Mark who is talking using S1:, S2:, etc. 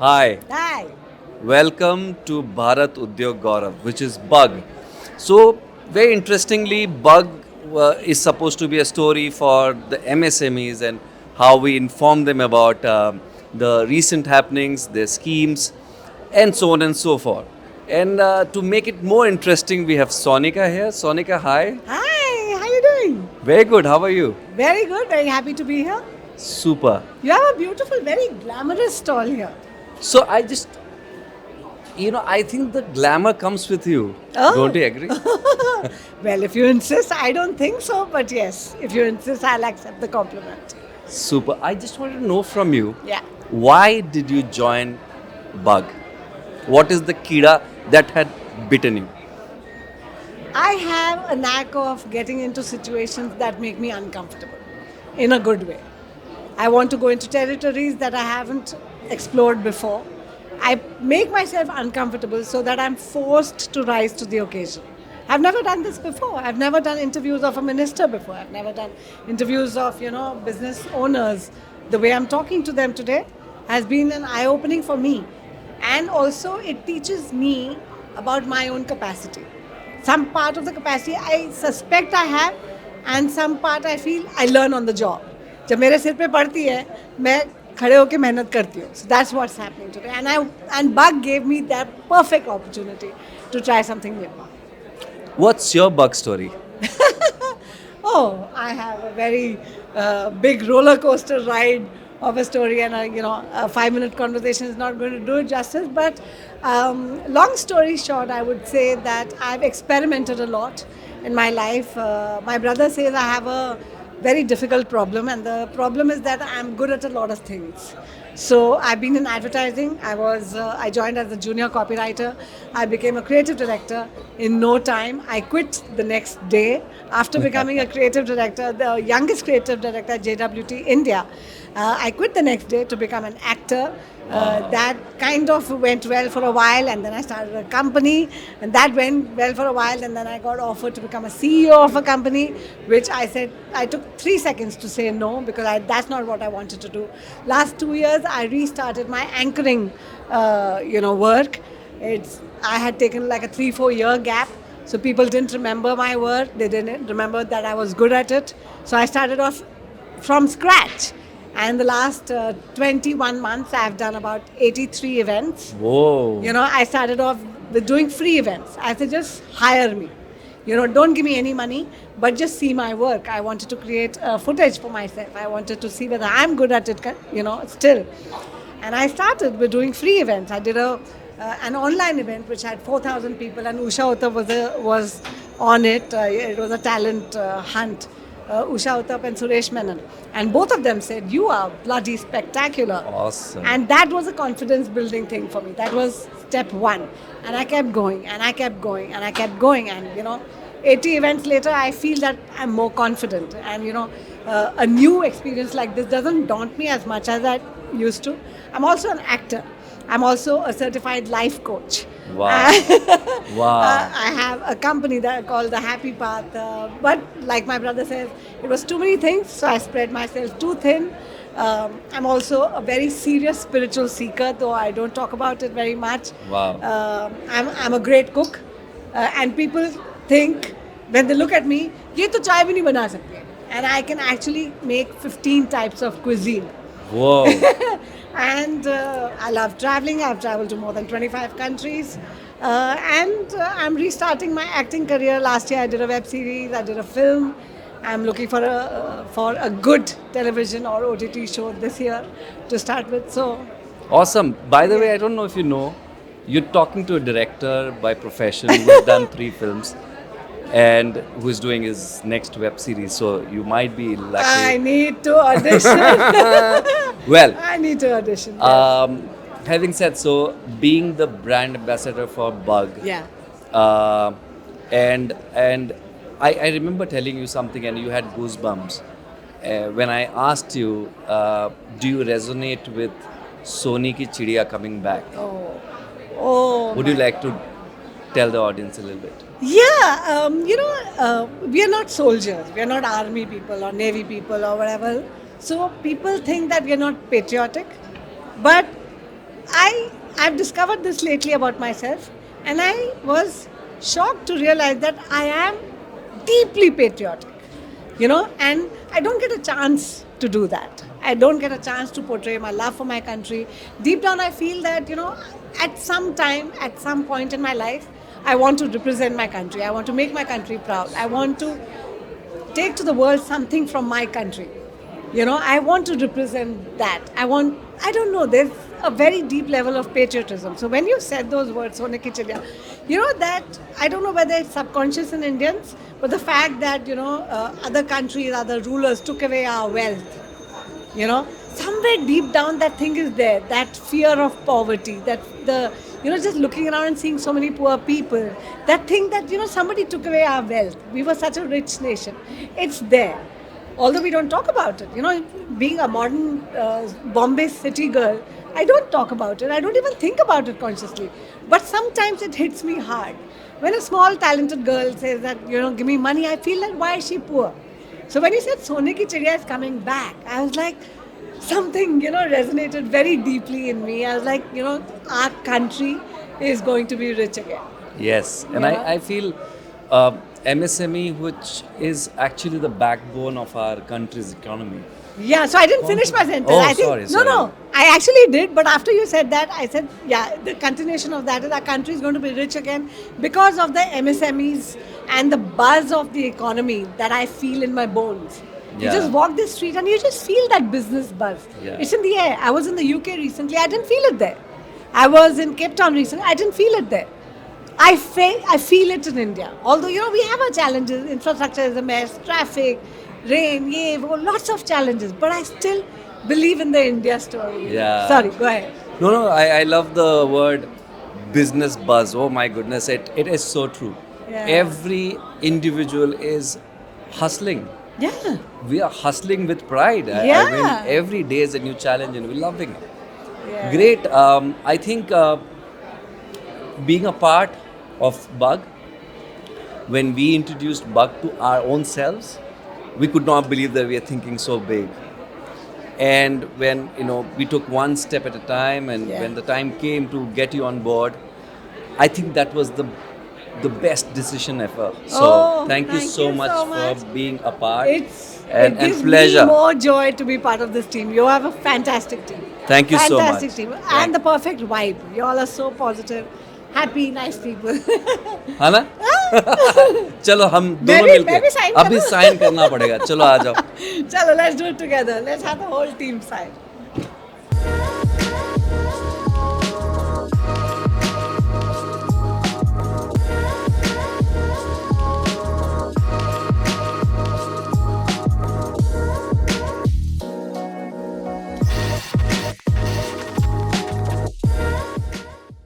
S1: Hi,
S2: Hi.
S1: welcome to Bharat Udyog Gaurav, which is Bug. So, very interestingly, Bug is supposed to be a story for the MSMEs and how we inform them about the recent happenings, their schemes, and so on and so forth. And to make it more interesting, we have Sonika here. Sonika, hi.
S2: Hi, how you doing?
S1: Very good. How are you?
S2: Very good, very happy to be here.
S1: Super.
S2: You have a beautiful, very glamorous stall here.
S1: So I just, I think the glamour comes with you.
S2: Oh.
S1: Don't you agree?
S2: Well, if you insist, I don't think so, but yes, if you insist, I'll accept the compliment.
S1: Super. I just want to know from you,
S2: Yeah.
S1: why did you join Bug? What is the kida that had bitten you?
S2: I have a knack of getting into situations that make me uncomfortable in a good way. I want to go into territories that I haven't explored before. I make myself uncomfortable so that I'm forced to rise to the occasion. I've never done this before. I've never done interviews of a minister before. I've never done interviews of, business owners. The way I'm talking to them today has been an eye-opening for me. And also it teaches me about my own capacity. Some part of the capacity I suspect I have and some part I feel I learn on the job. जब मेरे सिर पे पड़ती है मैं खड़े होके मेहनत करती हूँ. So that's what's happening today. And Bug gave me that perfect opportunity to try something new.
S1: What's your Bug story?
S2: Oh, I have a very big roller coaster ride of a story, and a 5-minute conversation is not going to do it justice. But long story short, I would say that I've experimented a lot in my life. My brother says I have a very difficult problem, and the problem is that I'm good at a lot of things. So I've been in advertising. I joined as a junior copywriter. I became a creative director in no time. I quit the next day after becoming a creative director, the youngest creative director at JWT India. I quit the next day to become an actor. That kind of went well for a while, and then I started a company, and that went well for a while, and then I got offered to become a CEO of a company, which I said I took 3 seconds to say no because that's not what I wanted to do. Last 2 years, I restarted my anchoring, work. I had taken like a 3-4 year gap, so people didn't remember my work. They didn't remember that I was good at it. So I started off from scratch. And the last 21 months, I've done about 83 events.
S1: Whoa.
S2: I started off with doing free events. I said, just hire me. Don't give me any money, but just see my work. I wanted to create footage for myself. I wanted to see whether I'm good at it, still. And I started with doing free events. I did an online event which had 4,000 people, and Usha Uttap was on it. It was a talent hunt. Usha Uttap and Suresh Menon. And both of them said, you are bloody spectacular.
S1: Awesome.
S2: And that was a confidence building thing for me. That was step one. And I kept going, and I kept going, and I kept going. And, 80 events later, I feel that I'm more confident. And, a new experience like this doesn't daunt me as much as I used to. I'm also an actor. I'm also a certified life coach.
S1: Wow. Wow.
S2: I have a company that I call The Happy Path. But like my brother says, it was too many things, so I spread myself too thin. I'm also a very serious spiritual seeker, though I don't talk about it very much.
S1: Wow.
S2: I'm a great cook. And people think, when they look at me, ये तो चाय भी नहीं बना सकते. And I can actually make 15 types of cuisine.
S1: Whoa.
S2: And I love traveling. I've traveled to more than 25 countries. And I'm restarting my acting career. Last year I did a web series, I did a film. I'm looking for a good television or OTT show this year to start with. So
S1: Awesome. By the way, I don't know if you know, you're talking to a director by profession who's done 3 films and who's doing his next web series. So you might be lucky.
S2: I need to audition.
S1: Well,
S2: I need to audition. Yes.
S1: having said so, being the brand ambassador for Bug,
S2: Yeah.
S1: and I remember telling you something and you had goosebumps when I asked you, do you resonate with Sonika Chopra coming back?
S2: Oh.
S1: Would you like to tell the audience a little bit?
S2: Yeah, we are not soldiers. We are not army people or navy people or whatever. So people think that we are not patriotic. But I've discovered this lately about myself, and I was shocked to realize that I am deeply patriotic, and I don't get a chance to do that. I don't get a chance to portray my love for my country. Deep down, I feel that, at some time, at some point in my life, I want to represent my country. I want to make my country proud. I want to take to the world something from my country. I want to represent that. I don't know, there's a very deep level of patriotism. So when you said those words, Sonika Chopra, that, I don't know whether it's subconscious in Indians, but the fact that, other countries, other rulers took away our wealth, somewhere deep down that thing is there, that fear of poverty, that just looking around and seeing so many poor people, that thing that, somebody took away our wealth. We were such a rich nation. It's there. Although we don't talk about it. Being a modern Bombay city girl, I don't talk about it. I don't even think about it consciously. But sometimes it hits me hard. When a small talented girl says that, give me money, I feel like, why is she poor? So when you said Sonika Chopra is coming back, I was like, something, resonated very deeply in me. I was like, our country is going to be rich again.
S1: Yes, and I feel MSME, which is actually the backbone of our country's economy.
S2: Yeah, so I didn't finish my sentence.
S1: Oh,
S2: I think,
S1: sorry.
S2: No, I actually did. But after you said that, I said, yeah, the continuation of that is our country is going to be rich again because of the MSMEs and the buzz of the economy that I feel in my bones. You
S1: Yeah.
S2: just walk the street and you just feel that business buzz.
S1: Yeah.
S2: It's in the air. I was in the UK recently. I didn't feel it there. I was in Cape Town recently. I didn't feel it there. I feel it in India. Although, we have our challenges. Infrastructure is a mess. Traffic, rain, lots of challenges. But I still believe in the India story.
S1: Yeah.
S2: Sorry, go ahead.
S1: No, I love the word business buzz. Oh my goodness, it is so true.
S2: Yeah.
S1: Every individual is hustling.
S2: Yeah.
S1: We are hustling with pride.
S2: Yeah.
S1: I mean, every day is a new challenge and we're loving it.
S2: Yeah.
S1: Great. I think being a part of BUG, when we introduced BUG to our own selves, we could not believe that we are thinking so big. And when we took one step at a time, and
S2: Yeah.
S1: when the time came to get you on board, I think that was the best decision ever. So
S2: Oh,
S1: thank you so much
S2: much.
S1: for being a part.
S2: It
S1: and
S2: gives
S1: pleasure.
S2: me more joy to be part of this team. You have a fantastic team.
S1: Thank you so much.
S2: Fantastic team. And the perfect vibe. You all are so positive, happy, nice people.
S1: है ना? चलो हम
S2: मैं
S1: दोनों
S2: भी
S1: मिलके
S2: sign
S1: अभी
S2: करूं?
S1: साइन करना पड़ेगा. चलो आ जाओ.
S2: Chalo, let's do it together. Let's have the whole team sign.